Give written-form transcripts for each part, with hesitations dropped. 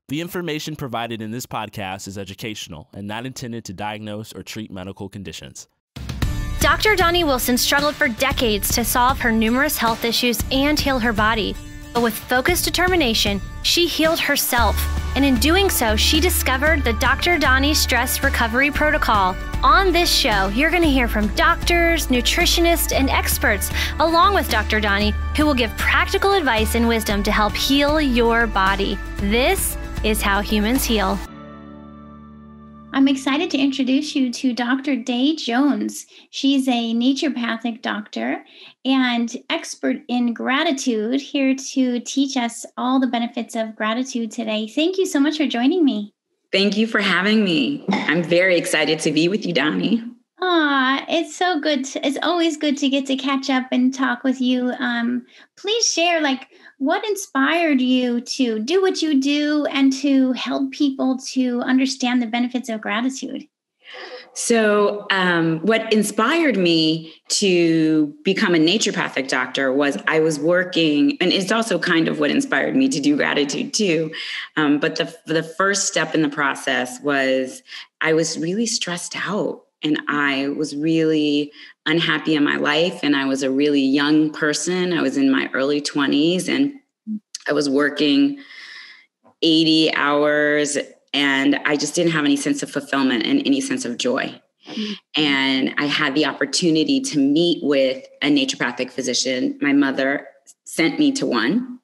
The information provided in this podcast is educational and not intended to diagnose or treat medical conditions. Dr. Doni Wilson struggled for decades to solve her numerous health issues and heal her body. But with focused determination, she healed herself. And in doing so, she discovered the Dr. Doni Stress Recovery Protocol. On this show, you're going to hear from doctors, nutritionists, and experts, along with Dr. Doni, who will give practical advice and wisdom to help heal your body. This is how humans heal. I'm excited to introduce you to Dr. Day Jones. She's a naturopathic doctor and expert in gratitude, here to teach us all the benefits of gratitude today. Thank you so much for joining me. Thank you for having me. I'm very excited to be with you, Doni. It's so good. It's always good to get to catch up and talk with you. Please share, what inspired you to do what you do and to help people to understand the benefits of gratitude? So what inspired me to become a naturopathic doctor was I was working, and it's also kind of what inspired me to do gratitude too. But the first step in the process was I was really stressed out. And I was really unhappy in my life. And I was a really young person. I was in my early 20s and I was working 80 hours and I just didn't have any sense of fulfillment and any sense of joy. And I had the opportunity to meet with a naturopathic physician. My mother sent me to one.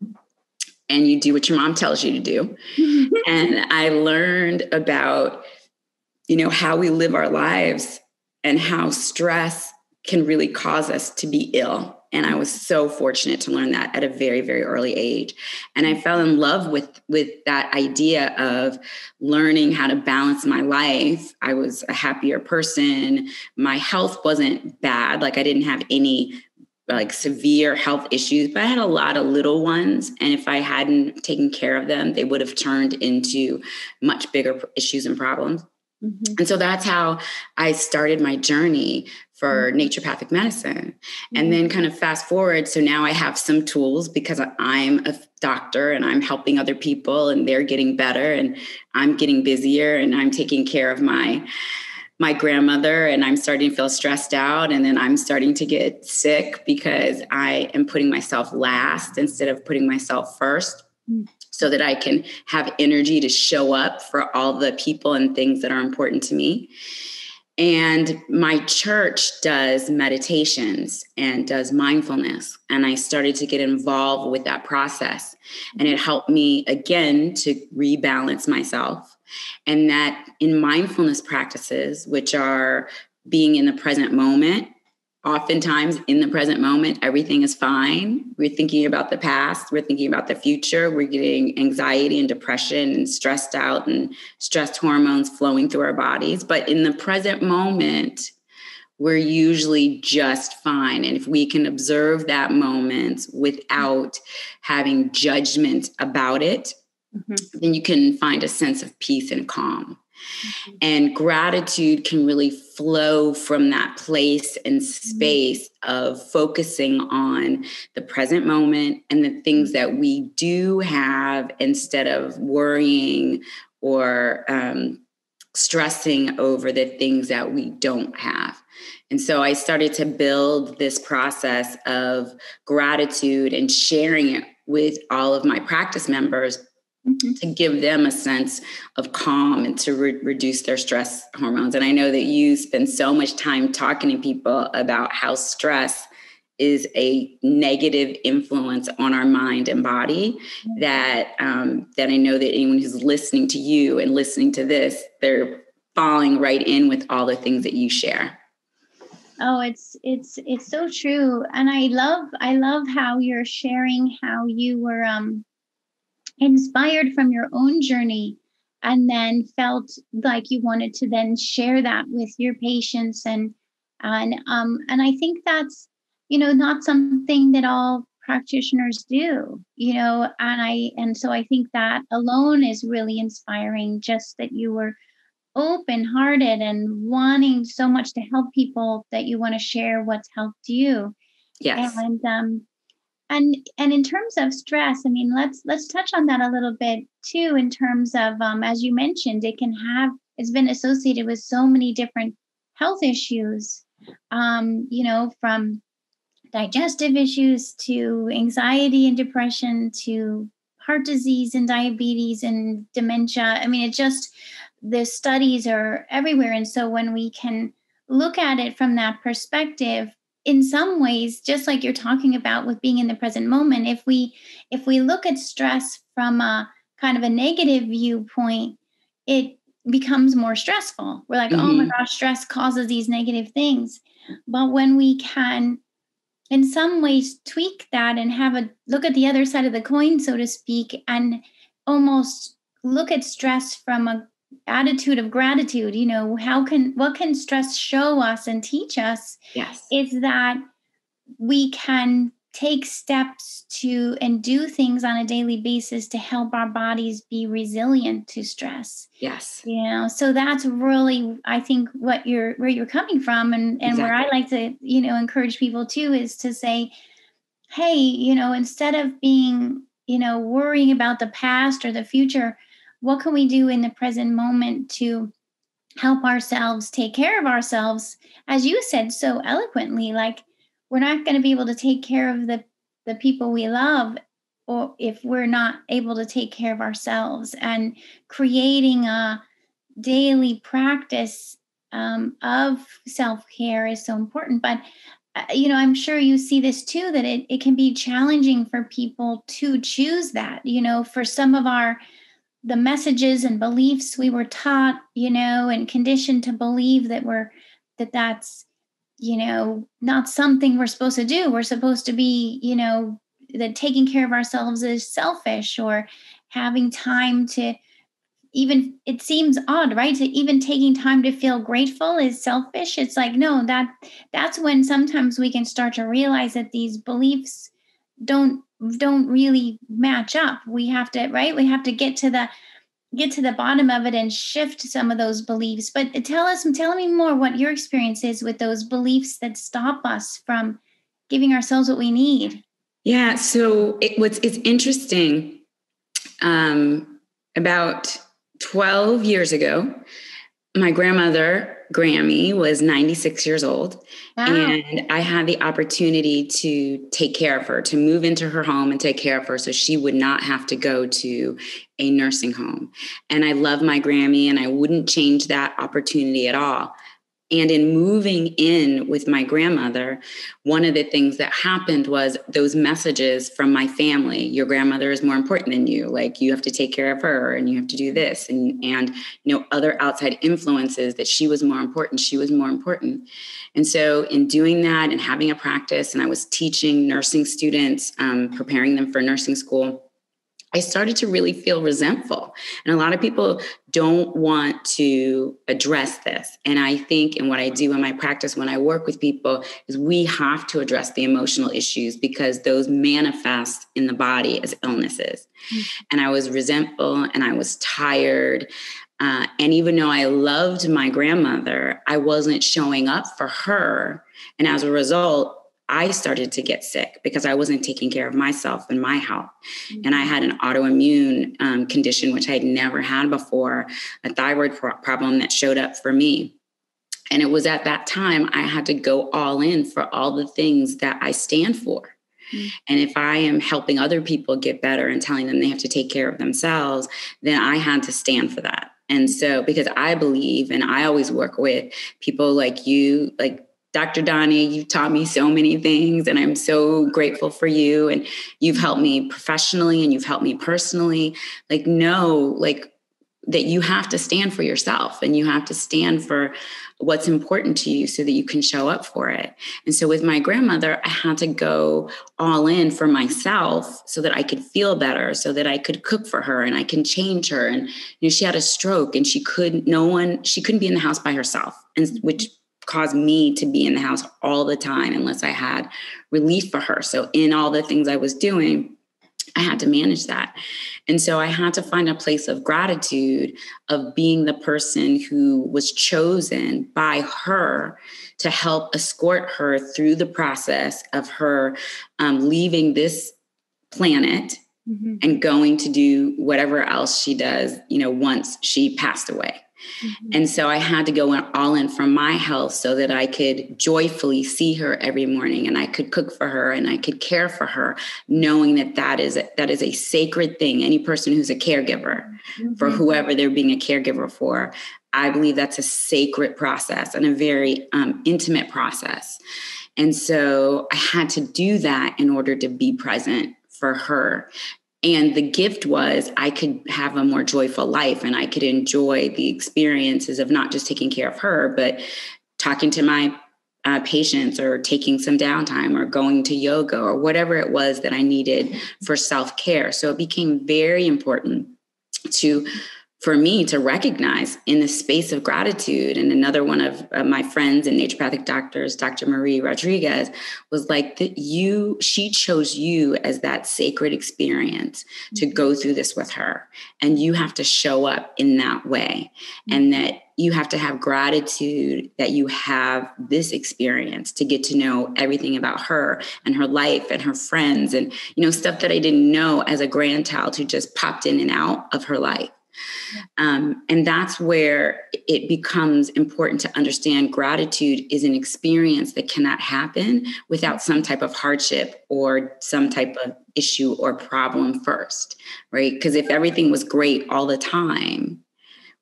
And you do what your mom tells you to do. And I learned about how we live our lives and how stress can really cause us to be ill. And I was so fortunate to learn that at a very, very early age. And I fell in love with that idea of learning how to balance my life. I was a happier person. My health wasn't bad. I didn't have any severe health issues, but I had a lot of little ones. And if I hadn't taken care of them, they would have turned into much bigger issues and problems. Mm-hmm. And so that's how I started my journey for naturopathic medicine. Mm-hmm. And then kind of fast forward. So now I have some tools because I'm a doctor and I'm helping other people and they're getting better and I'm getting busier and I'm taking care of my grandmother and I'm starting to feel stressed out. And then I'm starting to get sick because I am putting myself last instead of putting myself first. Mm-hmm. So that I can have energy to show up for all the people and things that are important to me. And my church does meditations and does mindfulness. And I started to get involved with that process. And it helped me, again, to rebalance myself. And that in mindfulness practices, which are being in the present moment, oftentimes in the present moment, everything is fine. We're thinking about the past. We're thinking about the future. We're getting anxiety and depression and stressed out and stress hormones flowing through our bodies. But in the present moment, we're usually just fine. And if we can observe that moment without having judgment about it, then you can find a sense of peace and calm. Mm-hmm. And gratitude can really flow from that place and space of focusing on the present moment and the things that we do have instead of worrying or stressing over the things that we don't have. And so I started to build this process of gratitude and sharing it with all of my practice members. Mm-hmm. To give them a sense of calm and to reduce their stress hormones. And I know that you spend so much time talking to people about how stress is a negative influence on our mind and body, that I know that anyone who's listening to you and listening to this, they're falling right in with all the things that you share. Oh, it's so true. And I love how you're sharing how you were inspired from your own journey and then felt like you wanted to then share that with your patients. And I think that's, not something that all practitioners do, and so I think that alone is really inspiring, just that you were open-hearted and wanting so much to help people that you want to share what's helped you. Yes. And in terms of stress, I mean, let's touch on that a little bit too, in terms of, as you mentioned, it's been associated with so many different health issues, from digestive issues to anxiety and depression to heart disease and diabetes and dementia. I mean, the studies are everywhere. And so when we can look at it from that perspective, in some ways, just like you're talking about with being in the present moment, if we look at stress from a kind of a negative viewpoint, it becomes more stressful. We're like, oh my gosh, stress causes these negative things. But when we can, in some ways, tweak that and have a look at the other side of the coin, so to speak, and almost look at stress from a attitude of gratitude, what can stress show us and teach us? Yes. Is that we can take steps to and do things on a daily basis to help our bodies be resilient to stress. Yes. So that's really, I think, where you're coming from, and exactly. Where I like to, encourage people too, is to say, hey, instead of being, worrying about the past or the future, what can we do in the present moment to help ourselves take care of ourselves? As you said so eloquently, like, we're not going to be able to take care of the people we love, or if we're not able to take care of ourselves. And creating a daily practice of self-care is so important. But I'm sure you see this too, that it can be challenging for people to choose that. For some of the messages and beliefs we were taught, and conditioned to believe that's not something we're supposed to do. We're supposed to be, that taking care of ourselves is selfish, or having time to even, it seems odd, right? To even taking time to feel grateful is selfish. It's like, no, that's when sometimes we can start to realize that these beliefs don't really match up. We have to, right? We have to get to the bottom of it and shift some of those beliefs. But tell me more what your experience is with those beliefs that stop us from giving ourselves what we need. Yeah. So it's interesting. About 12 years ago, my grandmother, Grammy, was 96 years old. Wow. And I had the opportunity to take care of her, to move into her home and take care of her so she would not have to go to a nursing home. And I love my Grammy, and I wouldn't change that opportunity at all. And in moving in with my grandmother, one of the things that happened was those messages from my family: your grandmother is more important than you. Like, you have to take care of her, and you have to do this, and other outside influences, that she was more important. And so in doing that and having a practice, and I was teaching nursing students, preparing them for nursing school, I started to really feel resentful. And a lot of people don't want to address this. And I think, and what I do in my practice when I work with people, is we have to address the emotional issues, because those manifest in the body as illnesses. Mm-hmm. And I was resentful, and I was tired. And even though I loved my grandmother, I wasn't showing up for her. And as a result, I started to get sick because I wasn't taking care of myself and my health. Mm-hmm. And I had an autoimmune condition, which I had never had before, a thyroid problem that showed up for me. And it was at that time I had to go all in for all the things that I stand for. Mm-hmm. And if I am helping other people get better and telling them they have to take care of themselves, then I had to stand for that. And so, because I believe, and I always work with people like you, like Dr. Doni, you've taught me so many things, and I'm so grateful for you. And you've helped me professionally, and you've helped me personally. Know that you have to stand for yourself, and you have to stand for what's important to you so that you can show up for it. And so with my grandmother, I had to go all in for myself so that I could feel better, so that I could cook for her and I can change her. And she had a stroke, and she couldn't be in the house by herself, and which caused me to be in the house all the time unless I had relief for her. So in all the things I was doing, I had to manage that. And so I had to find a place of gratitude of being the person who was chosen by her to help escort her through the process of her leaving this planet and going to do whatever else she does, once she passed away. And so I had to go all in for my health so that I could joyfully see her every morning, and I could cook for her and I could care for her, knowing that is a sacred thing. Any person who's a caregiver for whoever they're being a caregiver for, I believe that's a sacred process and a very intimate process. And so I had to do that in order to be present for her. And the gift was I could have a more joyful life, and I could enjoy the experiences of not just taking care of her, but talking to my patients, or taking some downtime, or going to yoga, or whatever it was that I needed for self-care. So it became very important for me to recognize in the space of gratitude. And another one of my friends and naturopathic doctors, Dr. Marie Rodriguez, was like, she chose you as that sacred experience to go through this with her. And you have to show up in that way. And that you have to have gratitude that you have this experience to get to know everything about her and her life and her friends and, stuff that I didn't know as a grandchild who just popped in and out of her life. And that's where it becomes important to understand gratitude is an experience that cannot happen without some type of hardship or some type of issue or problem first, right? Because if everything was great all the time,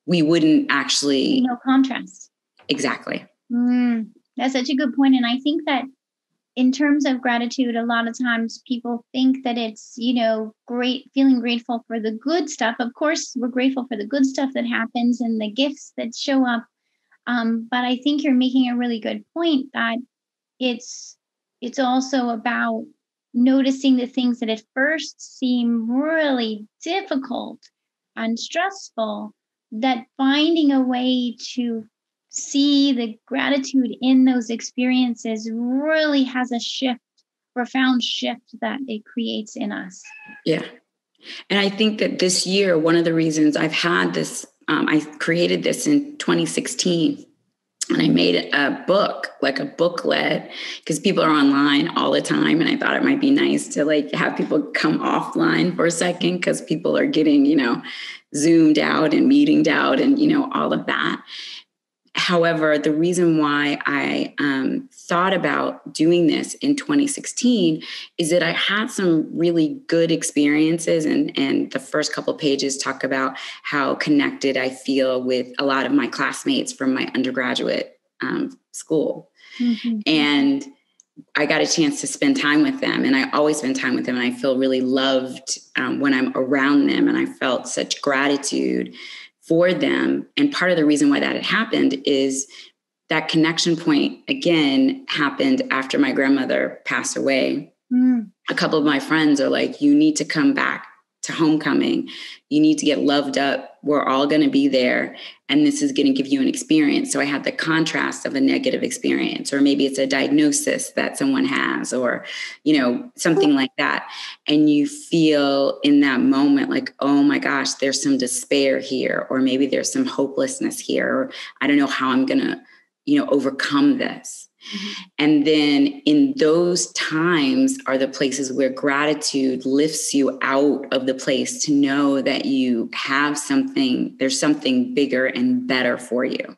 we wouldn't actually... No contrast. Exactly. That's such a good point. And I think that in terms of gratitude, a lot of times people think that it's, great, feeling grateful for the good stuff. Of course, we're grateful for the good stuff that happens and the gifts that show up. But I think you're making a really good point that it's also about noticing the things that at first seem really difficult and stressful, that finding a way to see the gratitude in those experiences really has a profound shift that it creates in us. Yeah. And I think that this year, one of the reasons I've had this, I created this in 2016, and I made a book, like a booklet, because people are online all the time. And I thought it might be nice to have people come offline for a second, because people are getting, zoomed out and meetinged out and, all of that. However, the reason why I thought about doing this in 2016 is that I had some really good experiences. And the first couple of pages talk about how connected I feel with a lot of my classmates from my undergraduate school. And I got a chance to spend time with them. And I always spend time with them. And I feel really loved when I'm around them. And I felt such gratitude for them. And part of the reason why that had happened is that connection point, again, happened after my grandmother passed away. A couple of my friends are like, you need to come back to homecoming. You need to get loved up. We're all going to be there. And this is going to give you an experience. So I had the contrast of a negative experience, or maybe it's a diagnosis that someone has, or, something like that. And you feel in that moment like, oh my gosh, there's some despair here, or maybe there's some hopelessness here, or I don't know how I'm going to, overcome this. And then in those times are the places where gratitude lifts you out of the place to know that you have something, there's something bigger and better for you.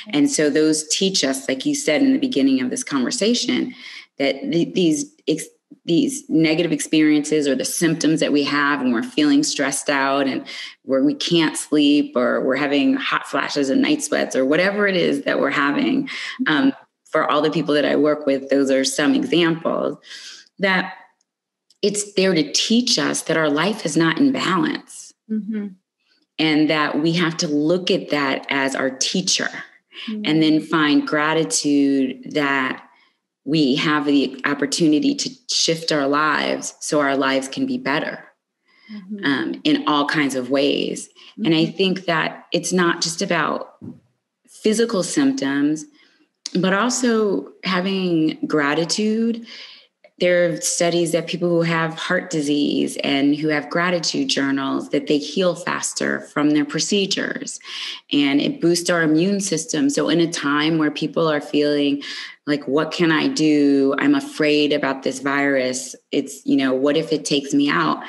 And so those teach us, like you said in the beginning of this conversation, that these negative experiences or the symptoms that we have when we're feeling stressed out and where we can't sleep, or we're having hot flashes and night sweats, or whatever it is that we're having, for all the people that I work with, those are some examples, that it's there to teach us that our life is not in balance. And that we have to look at that as our teacher, and then find gratitude that we have the opportunity to shift our lives so our lives can be better in all kinds of ways. And I think that it's not just about physical symptoms, but also having gratitude there are studies that people who have heart disease and who have gratitude journals, that they heal faster from their procedures, and it boosts our immune system. So in a time where people are feeling like, what can I do? I'm afraid about this virus. It's, what if it takes me out?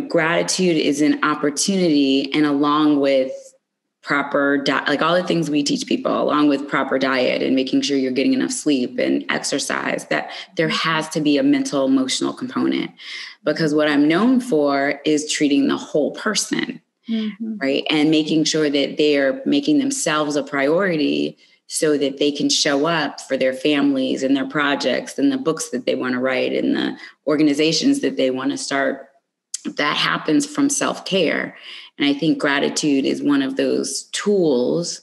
Gratitude is an opportunity, and along with proper diet, like all the things we teach people, along with proper diet and making sure you're getting enough sleep and exercise, that there has to be a mental, emotional component, because what I'm known for is treating the whole person, right? And making sure that they're making themselves a priority so that they can show up for their families and their projects and the books that they want to write and the organizations that they want to start. That happens from self-care. And I think gratitude is one of those tools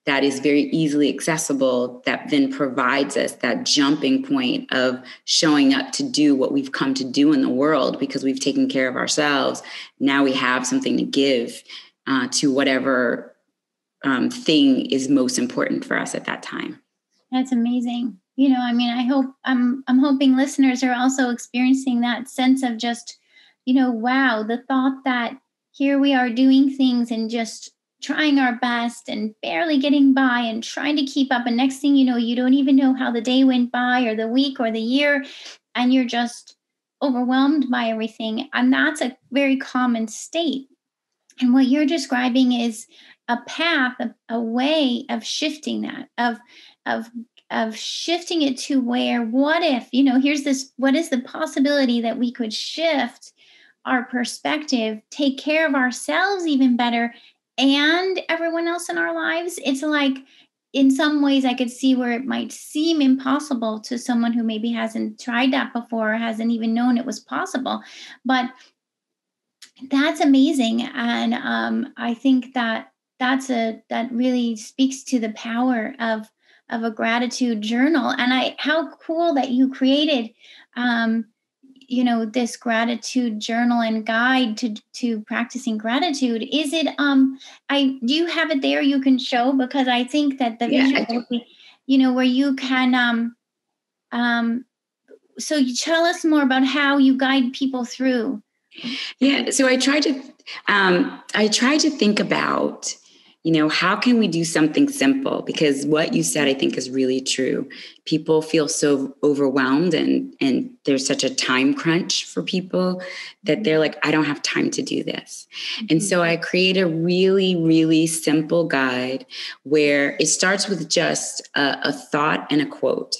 that is very easily accessible, that then provides us that jumping point of showing up to do what we've come to do in the world, because we've taken care of ourselves. Now we have something to give to whatever thing is most important for us at that time. That's amazing. I'm hoping listeners are also experiencing that sense of just, wow, the thought that here we are doing things and just trying our best and barely getting by and trying to keep up. And next thing you know, you don't even know how the day went by or the week or the year, and you're just overwhelmed by everything. And that's a very common state. And what you're describing is a path, a way of shifting that, of shifting it to where, what if, what is the possibility that we could shift our perspective, take care of ourselves even better, and everyone else in our lives? It's like, in some ways, I could see where it might seem impossible to someone who maybe hasn't tried that before, or hasn't even known it was possible. But that's amazing. And I think that that really speaks to the power of a gratitude journal. And how cool that you created this gratitude journal and guide to practicing gratitude. Is it, do you have it there you can show? Because I think that the visual will be, where you can, so you tell us more about how you guide people through. Yeah. So I try to think about, how can we do something simple? Because what you said, I think, is really true. People feel so overwhelmed, and there's such a time crunch for people that they're like, I don't have time to do this. And so I create a really, really simple guide where it starts with just a thought and a quote.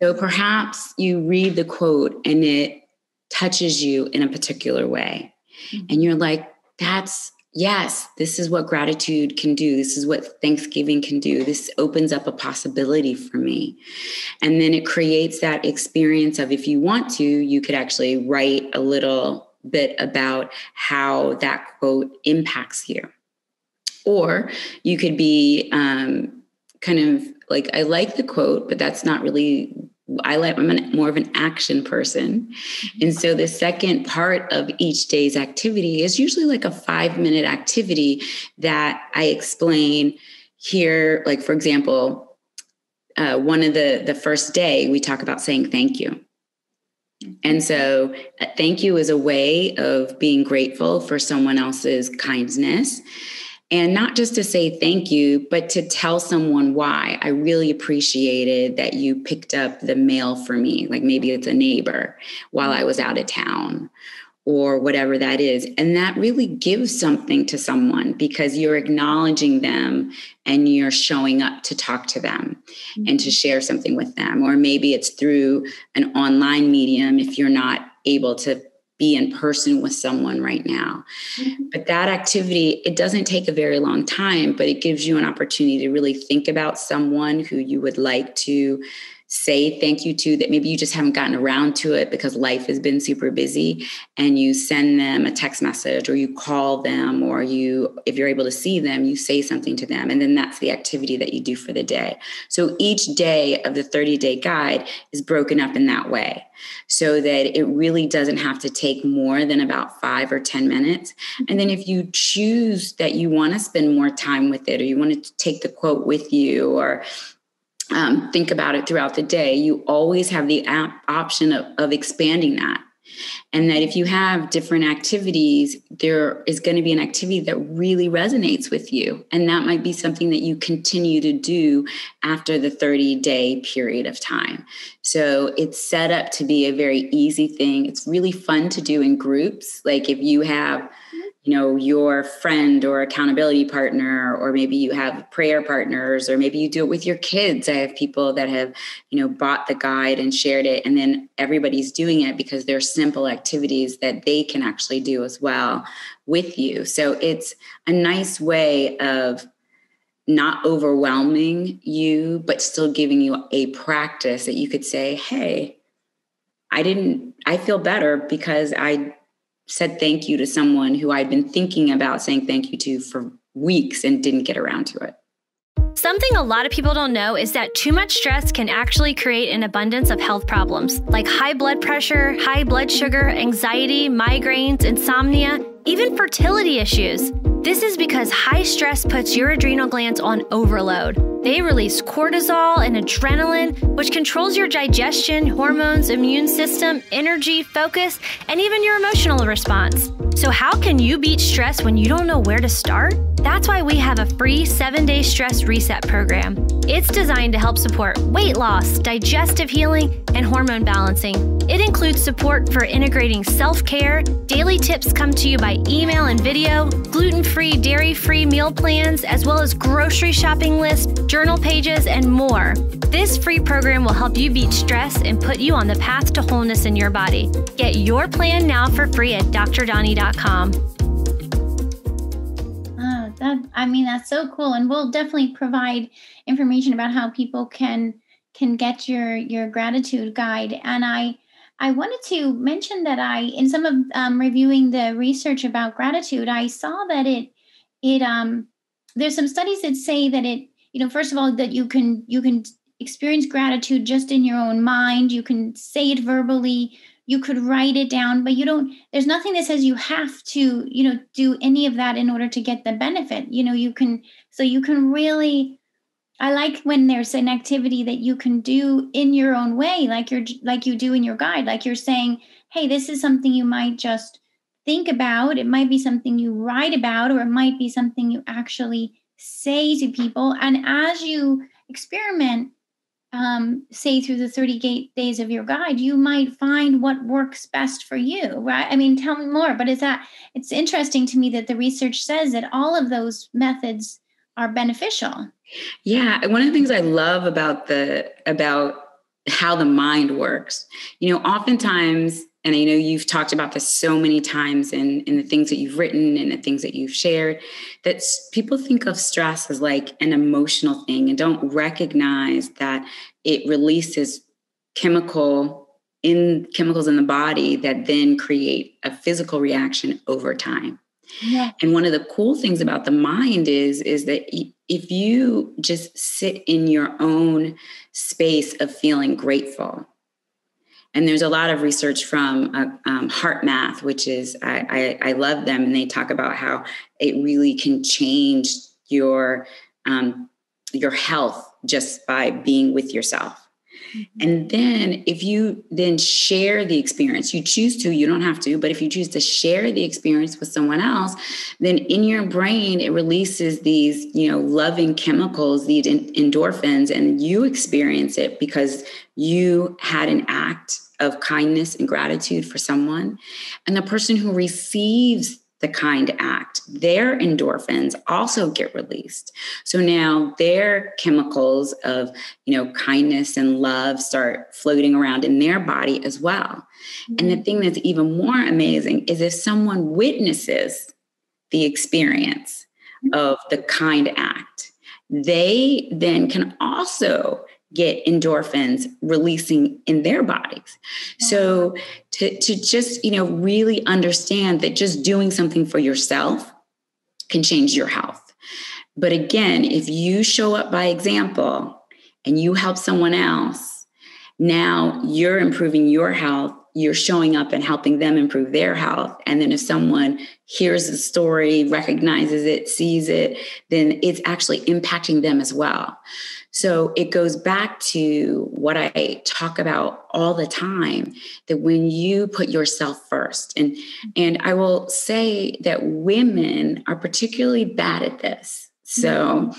So perhaps you read the quote and it touches you in a particular way. And you're like, yes, this is what gratitude can do. This is what Thanksgiving can do. This opens up a possibility for me. And then it creates that experience of, if you want to, you could actually write a little bit about how that quote impacts you. Or you could be kind of like, I like the quote, but that's not really, I'm more of an action person. And so the second part of each day's activity is usually like a 5-minute activity that I explain here. Like, for example, one of the first day, we talk about saying thank you. And so thank you is a way of being grateful for someone else's kindness. And not just to say thank you, but to tell someone why. I really appreciated that you picked up the mail for me. Like maybe it's a neighbor while I was out of town or whatever that is. And that really gives something to someone because you're acknowledging them and you're showing up to talk to them and to share something with them. Or maybe it's through an online medium if you're not able to be in person with someone right now. But that activity, it doesn't take a very long time, but it gives you an opportunity to really think about someone who you would like to say thank you to, that maybe you just haven't gotten around to it because life has been super busy, and you send them a text message or you call them, or if you're able to see them, you say something to them. And then that's the activity that you do for the day. So each day of the 30-day guide is broken up in that way so that it really doesn't have to take more than about 5 or 10 minutes. And then if you choose that you want to spend more time with it, or you want to take the quote with you, or think about it throughout the day, you always have the option of expanding that. And that if you have different activities, there is going to be an activity that really resonates with you. And that might be something that you continue to do after the 30-day period of time. So it's set up to be a very easy thing. It's really fun to do in groups. Like if you have, your friend or accountability partner, or maybe you have prayer partners, or maybe you do it with your kids. I have people that have, bought the guide and shared it, and then everybody's doing it because they're simple activities that they can actually do as well with you. So it's a nice way of not overwhelming you, but still giving you a practice that you could say, hey, I feel better because I said thank you to someone who I'd been thinking about saying thank you to for weeks and didn't get around to it. Something a lot of people don't know is that too much stress can actually create an abundance of health problems like high blood pressure, high blood sugar, anxiety, migraines, insomnia, even fertility issues. This is because high stress puts your adrenal glands on overload. They release cortisol and adrenaline, which controls your digestion, hormones, immune system, energy, focus, and even your emotional response. So how can you beat stress when you don't know where to start? That's why we have a free 7-day stress reset program. It's designed to help support weight loss, digestive healing, and hormone balancing. It includes support for integrating self-care. Daily tips come to you by email and video, gluten-free, dairy-free meal plans, as well as grocery shopping lists, journal pages, and more. This free program will help you beat stress and put you on the path to wholeness in your body. Get your plan now for free at drdoni.com. That's so cool. And we'll definitely provide information about how people can get your gratitude guide. And I wanted to mention that in some of reviewing the research about gratitude, I saw that there's some studies that say that first of all, that you can experience gratitude just in your own mind. You can say it verbally. You could write it down, but there's nothing that says you have to, do any of that in order to get the benefit. You can really, I like when there's an activity that you can do in your own way, like you do in your guide, like you're saying, hey, this is something you might just think about. It might be something you write about, or it might be something you actually say to people. And as you experiment, say through the 30 days of your guide, you might find what works best for you, right? Tell me more, but it's interesting to me that the research says that all of those methods are beneficial. Yeah. One of the things I love about how the mind works, oftentimes, and I know you've talked about this so many times in the things that you've written and the things that you've shared, that people think of stress as like an emotional thing and don't recognize that it releases chemicals in the body that then create a physical reaction over time. Yeah. And one of the cool things about the mind is that if you just sit in your own space of feeling grateful, and there's a lot of research from Heart Math, which is, I love them. And they talk about how it really can change your health just by being with yourself. Mm-hmm. And then if you then share the experience, you choose to, you don't have to, but if you choose to share the experience with someone else, then in your brain, it releases these, loving chemicals, these endorphins, and you experience it because you had an act of kindness and gratitude for someone. And the person who receives the kind act, their endorphins also get released. So now their chemicals of, kindness and love start floating around in their body as well. Mm-hmm. And the thing that's even more amazing is if someone witnesses the experience of the kind act, they then can also get endorphins releasing in their bodies. So to just, really understand that just doing something for yourself can change your health. But again, if you show up by example and you help someone else, now you're improving your health you're showing up and helping them improve their health. And then if someone hears the story, recognizes it, sees it, then it's actually impacting them as well. So it goes back to what I talk about all the time, that when you put yourself first, and I will say that women are particularly bad at this. So,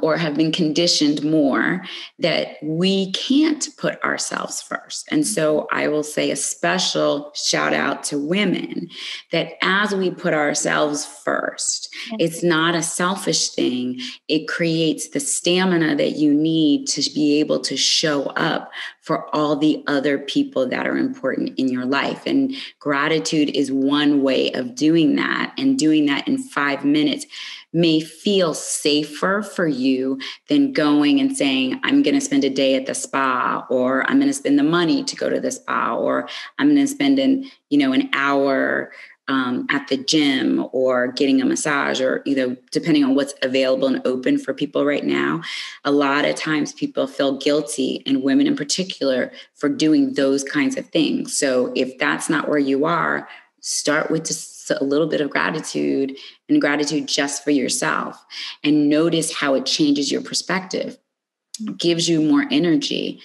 or have been conditioned more that we can't put ourselves first. And so I will say a special shout out to women that as we put ourselves first, it's not a selfish thing. It creates the stamina that you need to be able to show up for all the other people that are important in your life. And gratitude is one way of doing that, and doing that in 5 minutes may feel safer for you than going and saying, I'm going to spend a day at the spa, or I'm going to spend the money to go to the spa, or I'm going to spend an hour at the gym, or getting a massage, or depending on what's available and open for people right now. A lot of times people feel guilty, and women in particular, for doing those kinds of things. So if that's not where you are, start with just a little bit of gratitude, and gratitude just for yourself, and notice how it changes your perspective, gives you more energy,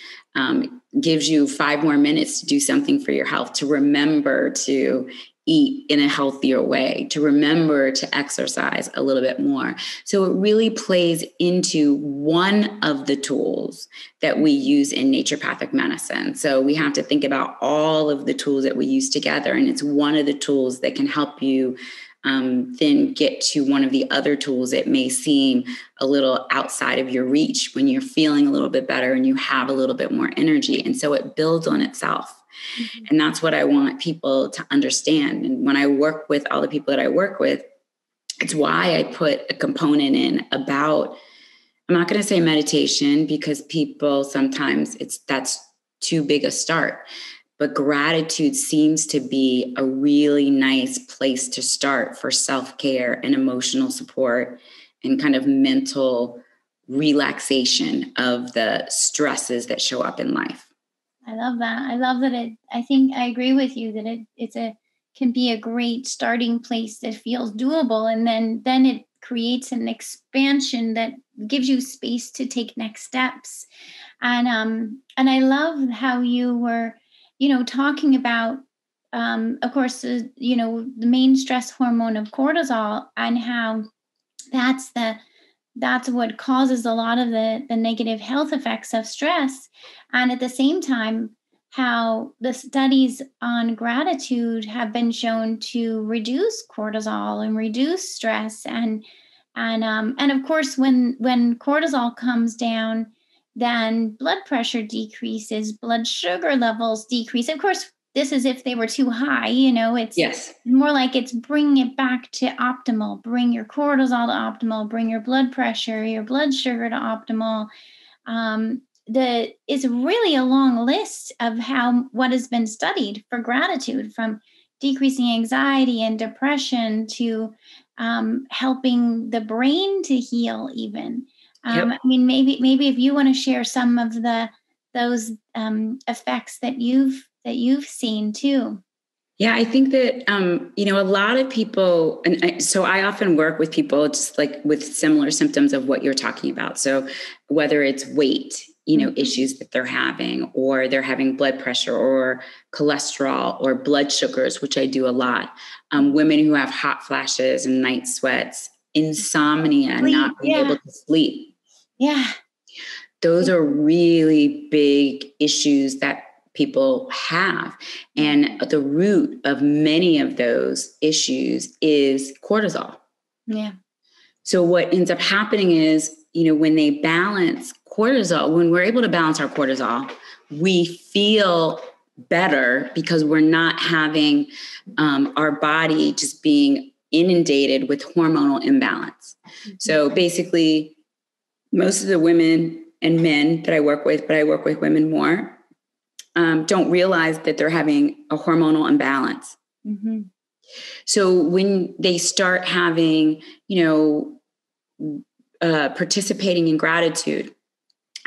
gives you 5 more minutes to do something for your health, to remember to eat in a healthier way, to remember to exercise a little bit more. So it really plays into one of the tools that we use in naturopathic medicine. So we have to think about all of the tools that we use together, and it's one of the tools that can help you then get to one of the other tools that may seem a little outside of your reach when you're feeling a little bit better and you have a little bit more energy. And so it builds on itself. Mm-hmm. And that's what I want people to understand. And when I work with all the people that I work with, it's why I put a component in about, I'm not going to say meditation, because people sometimes that's too big a start. But gratitude seems to be a really nice place to start for self-care and emotional support and kind of mental relaxation of the stresses that show up in life. I love that. I love that I think I agree with you that it can be a great starting place that feels doable. And then it creates an expansion that gives you space to take next steps. And I love how you were, talking about, of course, the main stress hormone of cortisol, and how that's what causes a lot of the negative health effects of stress. And at the same time, how the studies on gratitude have been shown to reduce cortisol and reduce stress. And of course, when cortisol comes down, then blood pressure decreases, blood sugar levels decrease. Of course, this is if they were too high, it's more like it's bringing it back to optimal. Bring your cortisol to optimal, bring your blood pressure, your blood sugar to optimal. It's really a long list of what has been studied for gratitude, from decreasing anxiety and depression to helping the brain to heal even. I mean, maybe if you want to share some of those effects that you've seen too. Yeah, I think that, a lot of people, so I often work with people just like with similar symptoms of what you're talking about. So whether it's weight, issues that they're having, or they're having blood pressure or cholesterol or blood sugars, which I do a lot. Women who have hot flashes and night sweats, insomnia, not being able to sleep. Yeah. Those are really big issues that people have. And the root of many of those issues is cortisol. Yeah. So what ends up happening is, when they balance cortisol, when we're able to balance our cortisol, we feel better because we're not having our body just being inundated with hormonal imbalance. Mm-hmm. So basically, most of the women and men that I work with, but I work with women more, don't realize that they're having a hormonal imbalance. Mm-hmm. So when they start having, participating in gratitude,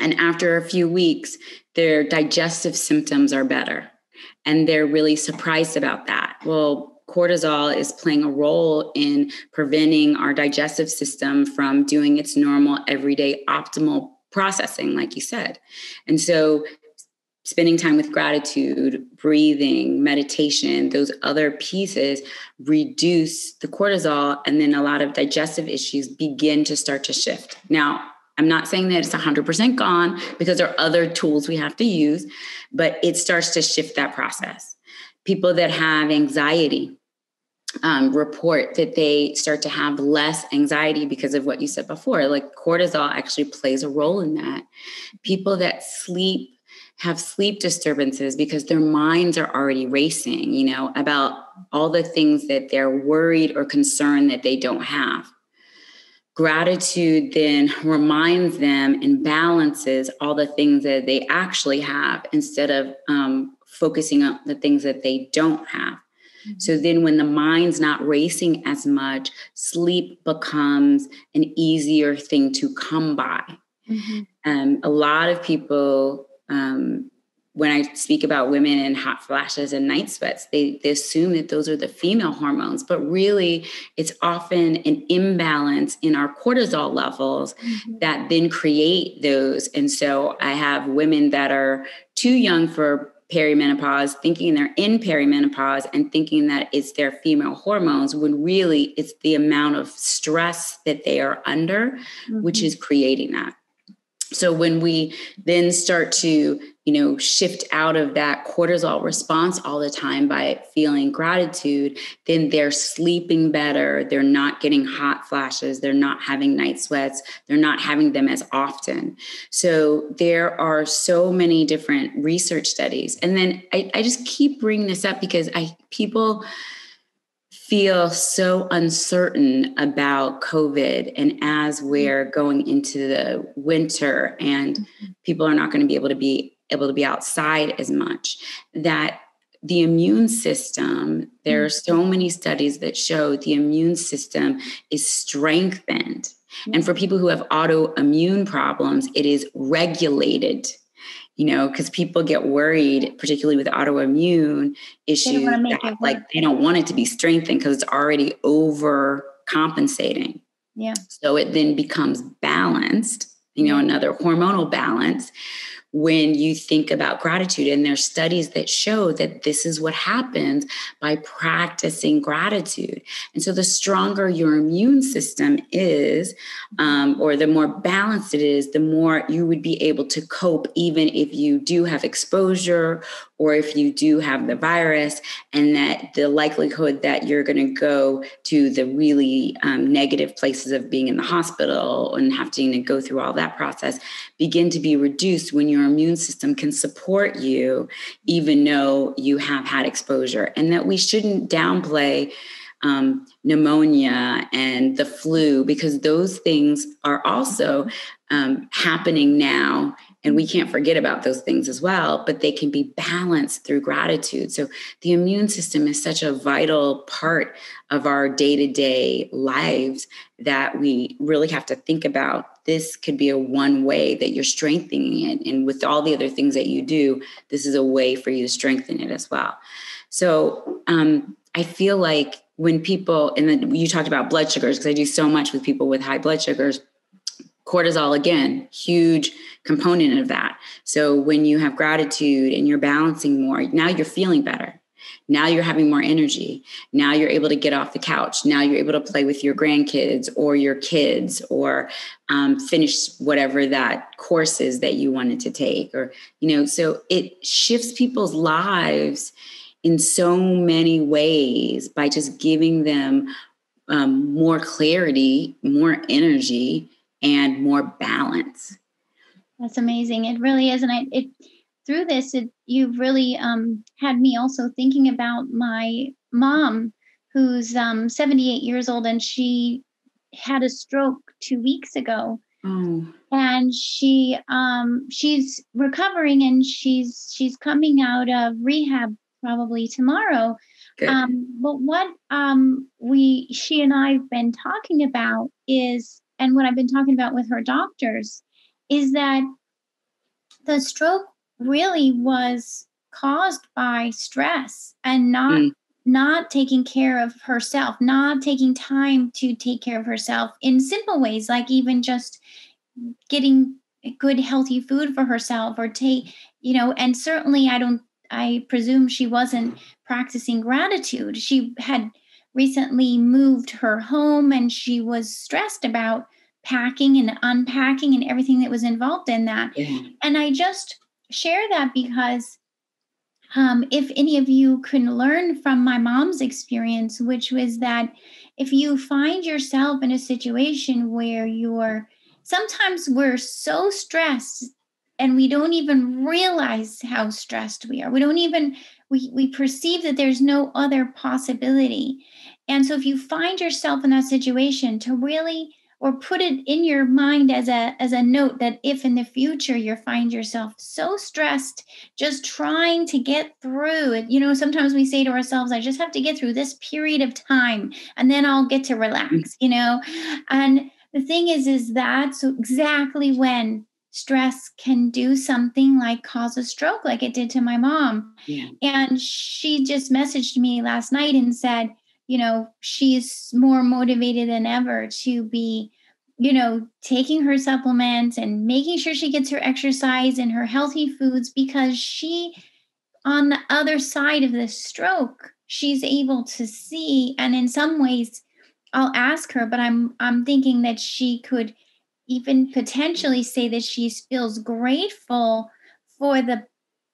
and after a few weeks, their digestive symptoms are better. And they're really surprised about that. Well, cortisol is playing a role in preventing our digestive system from doing its normal, everyday, optimal processing, like you said. And so spending time with gratitude, breathing, meditation, those other pieces reduce the cortisol, and then a lot of digestive issues begin to start to shift. Now, I'm not saying that it's 100% gone, because there are other tools we have to use, but it starts to shift that process. People that have anxiety report that they start to have less anxiety because of what you said before. Like cortisol actually plays a role in that. People that have sleep disturbances because their minds are already racing, about all the things that they're worried or concerned that they don't have. Gratitude then reminds them and balances all the things that they actually have, instead of focusing on the things that they don't have. Mm-hmm. So then when the mind's not racing as much, sleep becomes an easier thing to come by. Mm-hmm. A lot of people, when I speak about women and hot flashes and night sweats, they assume that those are the female hormones, but really it's often an imbalance in our cortisol levels that then create those. And so I have women that are too young for perimenopause, thinking they're in perimenopause and thinking that it's their female hormones, when really it's the amount of stress that they are under, which is creating that. So when we then start to, shift out of that cortisol response all the time by feeling gratitude, then they're sleeping better. They're not getting hot flashes. They're not having night sweats. They're not having them as often. So there are so many different research studies. And then I just keep bringing this up because people feel so uncertain about COVID. And as we're going into the winter and people are not going to be able to be outside as much, that the immune system, there are so many studies that show the immune system is strengthened. And for people who have autoimmune problems, it is regulated. Because people get worried, particularly with autoimmune issues, they don't want it to be strengthened because it's already overcompensating. Yeah. So it then becomes balanced, another hormonal balance, when you think about gratitude. And there's studies that show that this is what happens by practicing gratitude. And so the stronger your immune system is, or the more balanced it is, the more you would be able to cope, even if you do have exposure or if you do have the virus, and that the likelihood that you're going to go to the really negative places of being in the hospital and having to go through all that process begin to be reduced when your immune system can support you, even though you have had exposure. And that we shouldn't downplay pneumonia and the flu, because those things are also happening now. And we can't forget about those things as well, but they can be balanced through gratitude. So the immune system is such a vital part of our day-to-day lives that we really have to think about. This could be a one way that you're strengthening it. And with all the other things that you do, this is a way for you to strengthen it as well. So I feel like when people, and then you talked about blood sugars, because I do so much with people with high blood sugars. Cortisol, again, huge component of that. So when you have gratitude and you're balancing more, now you're feeling better. Now you're having more energy. Now you're able to get off the couch. Now you're able to play with your grandkids or your kids, or finish whatever that course is that you wanted to take. Or, so it shifts people's lives in so many ways by just giving them more clarity, more energy, and more balance. That's amazing. It really is. And through this, you've really had me also thinking about my mom, who's 78 years old, and she had a stroke 2 weeks ago. Oh. And she's recovering, and she's coming out of rehab probably tomorrow. Good. But what she and I have been talking about is, and what I've been talking about with her doctors, is that the stroke really was caused by stress and not taking care of herself, not taking time to take care of herself in simple ways, like even just getting good, healthy food for herself, or and certainly I presume she wasn't practicing gratitude. She had recently moved her home and she was stressed about packing and unpacking and everything that was involved in that. Yeah. And I just share that because if any of you can learn from my mom's experience, which was that if you find yourself in a situation where sometimes we're so stressed and we don't even realize how stressed we are. We perceive that there's no other possibility. And so if you find yourself in that situation, to really, or put it in your mind as a note, that if in the future you find yourself so stressed, just trying to get through it, sometimes we say to ourselves, I just have to get through this period of time and then I'll get to relax, and the thing is that's exactly when stress can do something like cause a stroke, like it did to my mom. Yeah. And she just messaged me last night and said, she's more motivated than ever to be, taking her supplements and making sure she gets her exercise and her healthy foods, because she, on the other side of the stroke, she's able to see. And in some ways, I'll ask her, but I'm thinking that she could even potentially say that she feels grateful for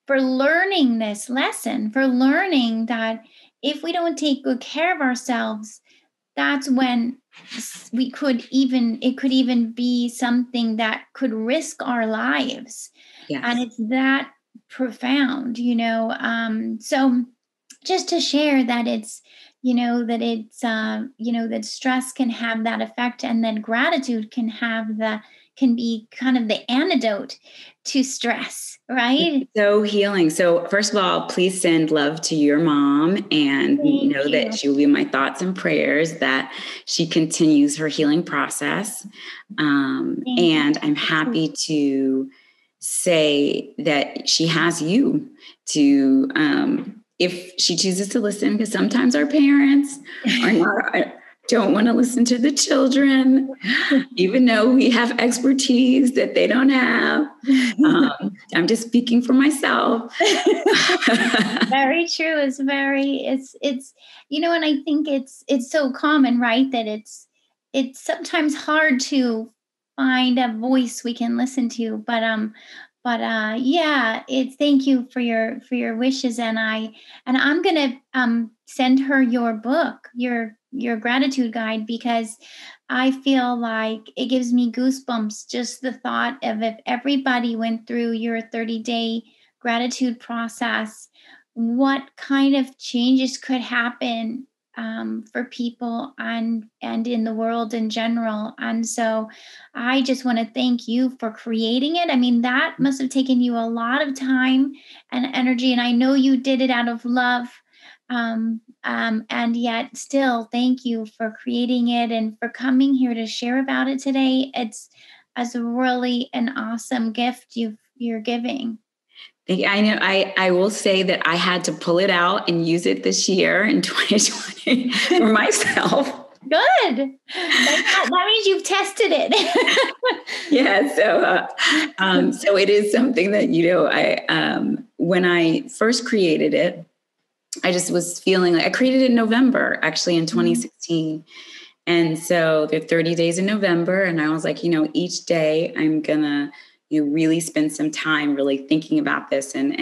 learning this lesson, for learning that if we don't take good care of ourselves, that's when it could even be something that could risk our lives. Yes. And it's that profound, so just to share that that stress can have that effect, and then gratitude can be kind of the antidote to stress, right? So healing. So first of all, please send love to your mom, and know that she will be in my thoughts and prayers, that she continues her healing process. And I'm happy to say that she has you to, if she chooses to listen, because sometimes our parents don't want to listen to the children, even though we have expertise that they don't have. I'm just speaking for myself. Very true. It's and I think it's so common, right? That it's sometimes hard to find a voice we can listen to, but it's, thank you for your wishes. And I'm going to send her your book, your gratitude guide, because I feel like it gives me goosebumps, just the thought of if everybody went through your 30-day gratitude process, what kind of changes could happen for people and in the world in general. And so I just want to thank you for creating it. I mean, that must have taken you a lot of time and energy, and I know you did it out of love. And yet still, thank you for creating it and for coming here to share about it today. It's really an awesome gift you're giving. I know. I will say that I had to pull it out and use it this year in 2020 for myself. Good. That means you've tested it. Yeah. So it is something that, I when I first created it, I just was feeling like I created it in November, actually in 2016. Mm-hmm. And so there are 30 days in November. And I was like, each day I'm going to really spend some time really thinking about this. And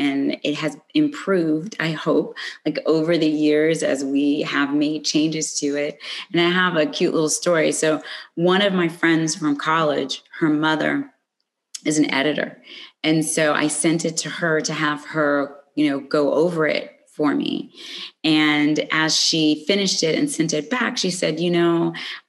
it has improved, I hope, like over the years as we have made changes to it. And I have a cute little story. So one of my friends from college, her mother is an editor. And so I sent it to her to have her, go over it for me. And as she finished it and sent it back, she said,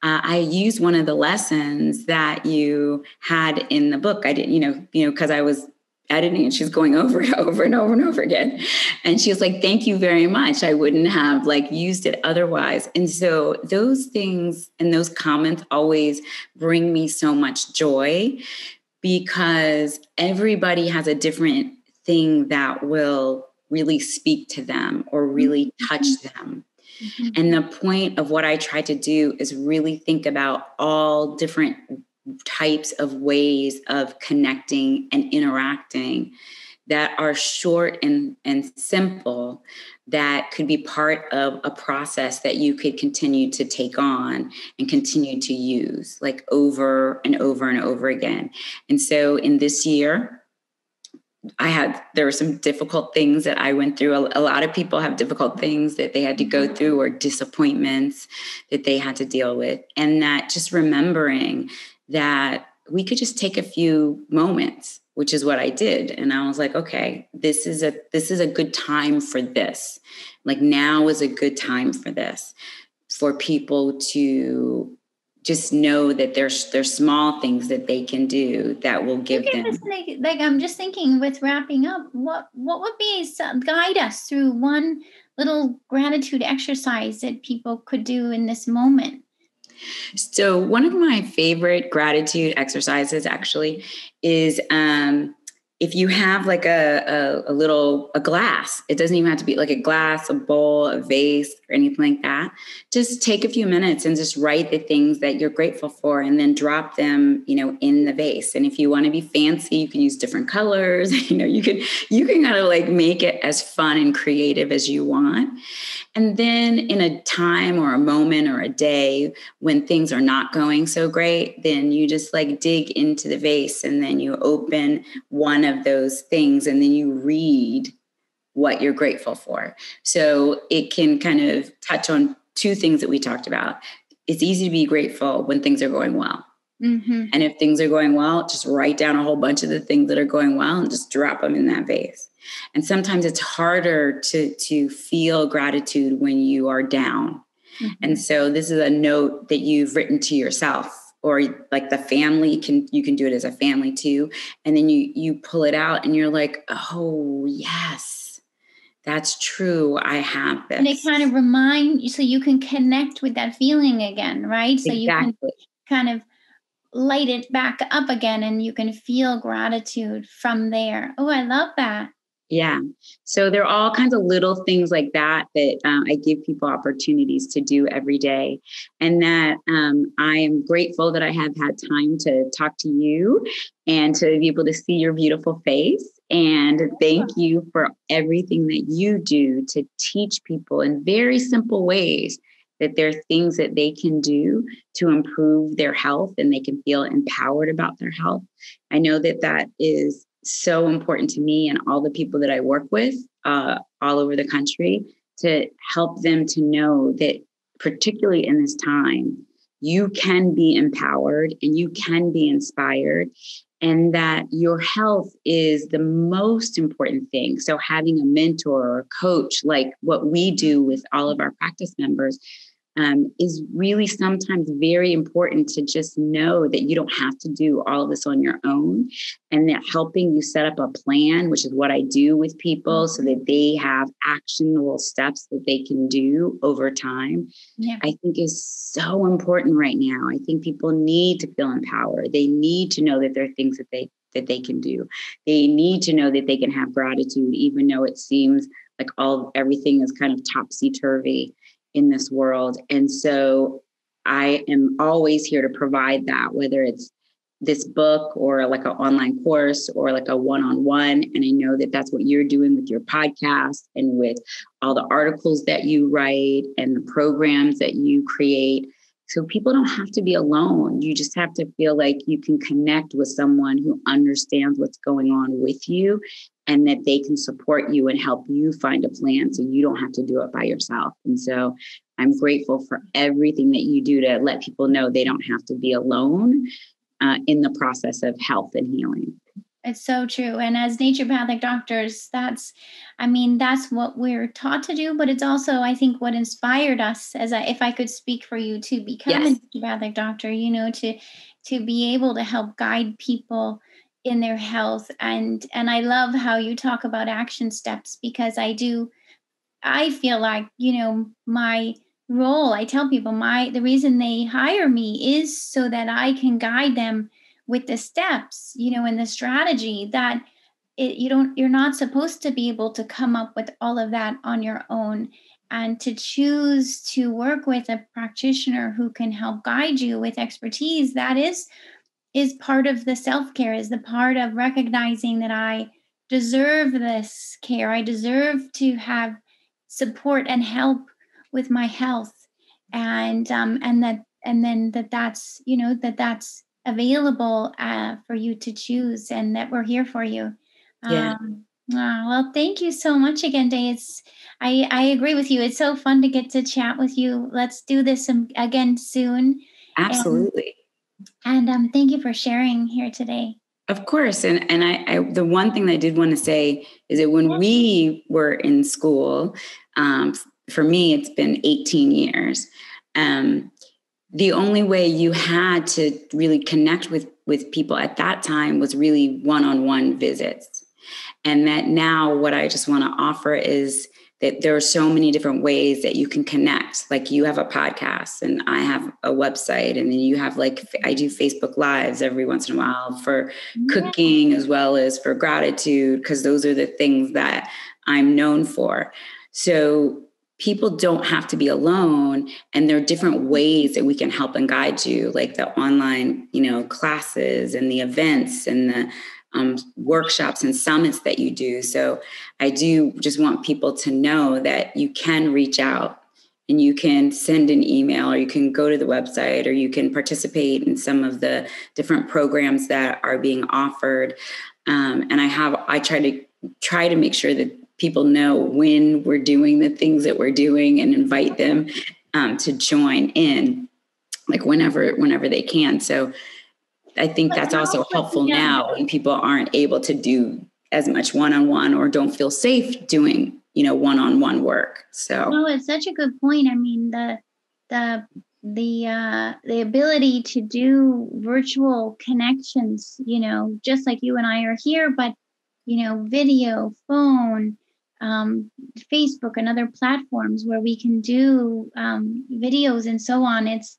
I used one of the lessons that you had in the book. I didn't, because I was editing and she's going over it over and over and over again. And she was like, thank you very much. I wouldn't have used it otherwise. And so those things and those comments always bring me so much joy, because everybody has a different thing that will really speak to them or really touch them. Mm-hmm. And the point of what I try to do is really think about all different types of ways of connecting and interacting that are short and simple, that could be part of a process that you could continue to take on and continue to use, like over and over and over again. And so in this year, there were some difficult things that I went through. A lot of people have difficult things that they had to go through, or disappointments that they had to deal with. And that just remembering that we could just take a few moments, which is what I did. And I was like, okay, this is a good time for this. Like, now is a good time for this, for people to just know that there's small things that they can do that will give them. Like, I'm just thinking, with wrapping up, what would be guide us through one little gratitude exercise that people could do in this moment? So one of my favorite gratitude exercises actually is if you have like a glass. It doesn't even have to be like a glass, a bowl, a vase, or anything like that. Just take a few minutes and just write the things that you're grateful for, and then drop them, in the vase. And if you want to be fancy, you can use different colors. You can kind of like make it as fun and creative as you want. And then in a time or a moment or a day when things are not going so great, then you just like dig into the vase, and then you open one of those things, and then you read what you're grateful for. So it can kind of touch on two things that we talked about. It's easy to be grateful when things are going well. Mm-hmm. And if things are going well, just write down a whole bunch of the things that are going well and just drop them in that vase. And sometimes it's harder to feel gratitude when you are down. Mm-hmm. And so this is a note that you've written to yourself, or like the family you can do it as a family too. And then you pull it out and you're like, oh yes, that's true. I have this. And it kind of remind you, so you can connect with that feeling again, right? So Exactly. You can kind of light it back up again, and you can feel gratitude from there. Oh, I love that. Yeah. So there are all kinds of little things like that I give people opportunities to do every day. And that I am grateful that I have had time to talk to you and to be able to see your beautiful face. And thank you for everything that you do to teach people in very simple ways that there are things that they can do to improve their health, and they can feel empowered about their health. I know that is so important to me and all the people that I work with all over the country, to help them to know that, particularly in this time, you can be empowered and you can be inspired, and that your health is the most important thing. So having a mentor or a coach, like what we do with all of our practice members, is really sometimes very important, to just know that you don't have to do all of this on your own, and that helping you set up a plan, which is what I do with people, so that they have actionable steps that they can do over time, I think is so important right now. I think people need to feel empowered. They need to know that there are things that they can do. They need to know that they can have gratitude, even though it seems like everything is kind of topsy-turvy in this world. And so I am always here to provide that, whether it's this book or like an online course or like a one-on-one. And I know that that's what you're doing with your podcast and with all the articles that you write and the programs that you create. So people don't have to be alone. You just have to feel like you can connect with someone who understands what's going on with you, and that they can support you and help you find a plan, so you don't have to do it by yourself. And so I'm grateful for everything that you do to let people know they don't have to be alone in the process of health and healing. It's so true. And as naturopathic doctors, that's what we're taught to do. But it's also, I think, what inspired us, if I could speak for you, to become a naturopathic doctor, to be able to help guide people in their health. And I love how you talk about action steps, because I feel like, my role, I tell people the reason they hire me is so that I can guide them with the steps, and the strategy that you're not supposed to be able to come up with all of that on your own, and to choose to work with a practitioner who can help guide you with expertise, that is part of the self-care, is the part of recognizing that I deserve this care. I deserve to have support and help with my health, and that's, that's available for you to choose, and that we're here for you. Yeah. Well, thank you so much again, Day. I agree with you. It's so fun to get to chat with you. Let's do this again soon. Absolutely. And thank you for sharing here today. Of course. And I the one thing that I did want to say is that when we were in school, for me, it's been 18 years. The only way you had to really connect with people at that time was really one-on-one visits. And that now what I just want to offer is that there are so many different ways that you can connect. Like you have a podcast and I have a website, and then you have I do Facebook Lives every once in a while for cooking as well as for gratitude, because those are the things that I'm known for. So people don't have to be alone, and there are different ways that we can help and guide you, like the online, classes and the events and the workshops and summits that you do. So I do just want people to know that you can reach out and you can send an email, or you can go to the website, or you can participate in some of the different programs that are being offered. And I try to make sure that people know when we're doing the things that we're doing, and invite them to join in, like whenever they can. So I think that's also helpful now when people aren't able to do as much one-on-one, or don't feel safe doing, one-on-one work. So no, it's such a good point. I mean, the ability to do virtual connections, just like you and I are here, but video, phone, Facebook, and other platforms where we can do videos and so on. It's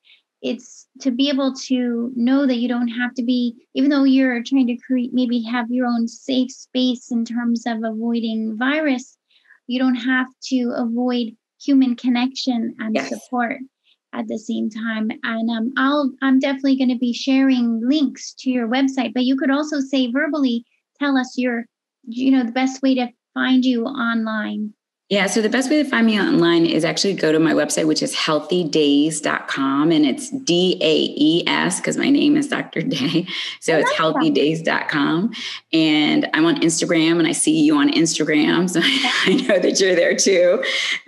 to be able to know that you don't have to be, even though you're trying to maybe have your own safe space in terms of avoiding virus, you don't have to avoid human connection and support at the same time. And I'm definitely going to be sharing links to your website, but you could also say verbally, tell us the best way to find you online. Yeah, so the best way to find me online is actually go to my website, which is healthydays.com, and it's DAES because my name is Dr. Day. So it's healthydays.com. And I'm on Instagram, and I see you on Instagram, so I know that you're there too.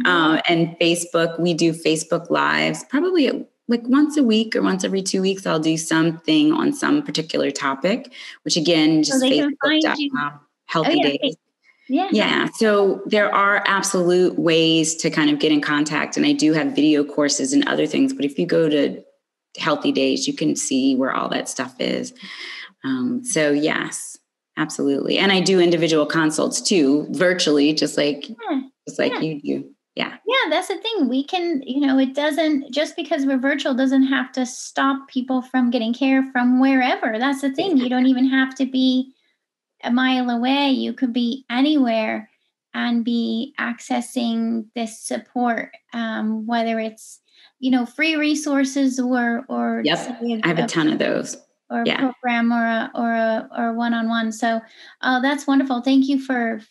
And Facebook, we do Facebook Lives probably like once a week or once every 2 weeks. I'll do something on some particular topic, which again, just Facebook.com, Healthy Days. Yeah. So there are absolute ways to kind of get in contact. And I do have video courses and other things. But if you go to Healthy Days, you can see where all that stuff is. So yes, absolutely. And I do individual consults too, virtually, just like you do. Yeah. Yeah, that's the thing. We can, it doesn't, just because we're virtual doesn't have to stop people from getting care from wherever. That's the thing. You don't even have to be a mile away. You could be anywhere and be accessing this support, whether it's, free resources or I have a ton of those, or a program or one-on-one. So that's wonderful. Thank you for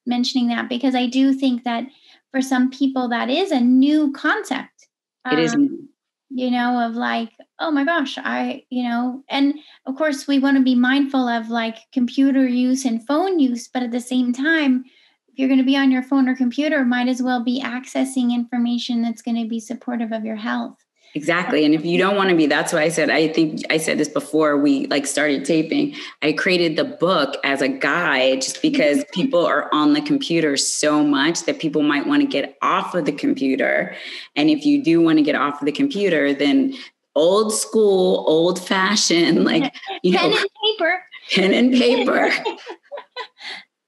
mentioning that, because I do think that for some people that is a new concept. It is new. Of like, oh my gosh, and of course we want to be mindful of like computer use and phone use, but at the same time, if you're going to be on your phone or computer, might as well be accessing information that's going to be supportive of your health. Exactly. And if you don't want to be, that's why I think I said this before we started taping. I created the book as a guide just because people are on the computer so much that people might want to get off of the computer. And if you do want to get off of the computer, then old school, old fashioned, pen and paper.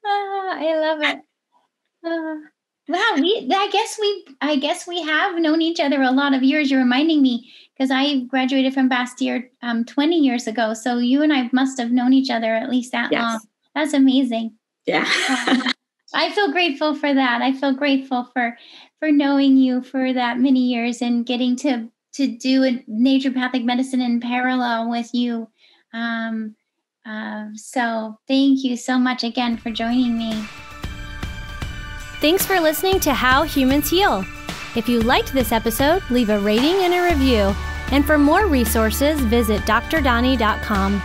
I love it. Wow, I guess we have known each other a lot of years. You're reminding me, because I graduated from Bastyr 20 years ago. So you and I must have known each other at least that long. That's amazing. Yeah. I feel grateful for that. I feel grateful for knowing you for that many years and getting to do a naturopathic medicine in parallel with you. So thank you so much again for joining me. Thanks for listening to How Humans Heal. If you liked this episode, leave a rating and a review. And for more resources, visit drdoni.com.